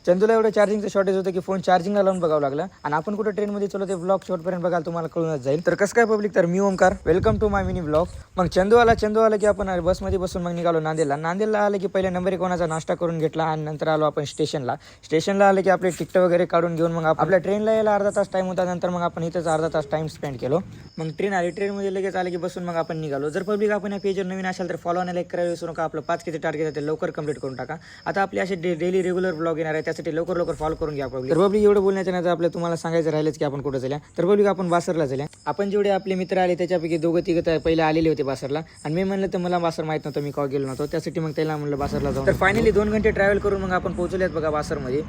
चंदूला एवढं चार्जिंगचं शॉर्टेज होतं की फोन चार्जिंगला लावून बघावं लागलं आणि आपण कुठं ट्रेनमध्ये चलो ते ब्लॉग शेवटपर्यंत बघायला तुम्हाला कळूनच जाईल. तर कसं काय पब्लिक, तर मी Omkar, welcome to my mini blog. मग चंदू आला की आपण बसमध्ये बसून मग निघालो नांदेडला आलं की पहिले नंबर 1 नाश्ता करून घेतला आणि नंतर आलो आपण स्टेशनला आलं की आपले तिकीट वगैरे काढून घेऊन मग आपल्या ट्रेनला यायला अर्धा तास टाईम होता. नंतर मग आपण इथंच अर्धा तास टाईम स्पेंड केलो. मग ट्रेन आली, ट्रेनमध्ये लगेच आले की बसून मग आपण निघालो. जर पब्लिक आपण या पेजवर नवीन असेल तर फॉलो आणि लाईक करायला विसरू नका. आपलं 5 किती टार्गेट आहे ते लवकर कंप्लीट करून टाका. आता आपले असे डेली रेग्युलर ब्लॉग येणार आहे, त्यासाठी लवकर फॉलो करून घ्या पब्लिक. तर पब्लिक एवढं बोलण्याच्या नंतर आपलं तुम्हाला सांगायचं राहिलंच की आपण कुठं झाल्या. तर पब्लिक आपण बासरला झाल्या. आपण जेवढे आपले मित्र आले त्याच्यापैकी 2-3 पहिले आलेले होते बासरला आणि मी म्हणलं तर मला बासर माहित नव्हतं, मी कॉल गेलो नव्हतो, त्यासाठी मग त्याला म्हणलं बासरला जाऊ. तर फायनली 2 घंटे ट्रॅव्हल करून मग आपण पोहोचलेत बघा बासरमध्ये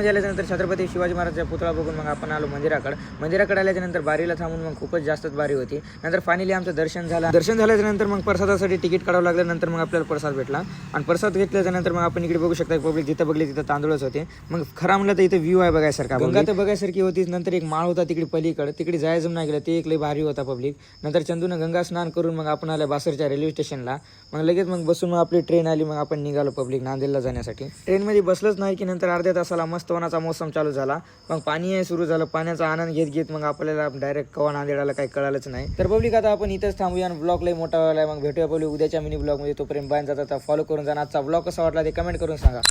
आल्याच्यानंतर छत्रपती शिवाजी महाराजांचा पुतळा बघून मग आपण आलो मंदिराकडे आल्याच्यानंतर बारीला थांबून मग खूपच जास्तच बारी होती. नंतर फायनली आमचं दर्शन झाल्याच्यानंतर मग प्रसादासाठी तिकीट काढावं लागलं. नंतर मग आपल्याला प्रसाद भेटला आणि प्रसाद घेतल्याच्यानंतर मग आपण इकडे बघू शकता पब्लिक, जिथं बघले तिथं तांदूळच होते. मग खरं म्हणलं तर इथं व्ह्यू आहे बघायसारखा, गंगा तर बघायसारखी होती. नंतर एक माळ होता तिकडे पलीकडे, तिकडे जायचं नाही गेलं, ते एक लई भारी होता पब्लिक. नंतर चंदूनं गंगा स्नान करून मग आपण आल्या बासरच्या रेल्वे स्टेशनला. मग लगेच मग बसून मग आपली ट्रेन आली. मग आपण निघालो पब्लिक नांदेडला जाण्यासाठी. ट्रेनमध्ये बसलंच नाही की नंतर अर्ध्या तासाला मस्त वनाचा मोसम चालू झाला. मग पाणी सुरू झालं, पाण्याचा आनंद घेत मग आपल्याला डायरेक्ट कवा नांदेडाला काही कळालंच नाही. तर पब्लिक आता आपण इथंच थांबूया आणि ब्लॉग लई मोठा व्हायला. मग भेटूया पब्लिक उद्याच्या मिनी ब्लॉगमध्ये. तोपर्यंत बाय जाता फॉलो करून जा. आजचा ब्लॉग कसा वाटला ते कमेंट करून सांगा.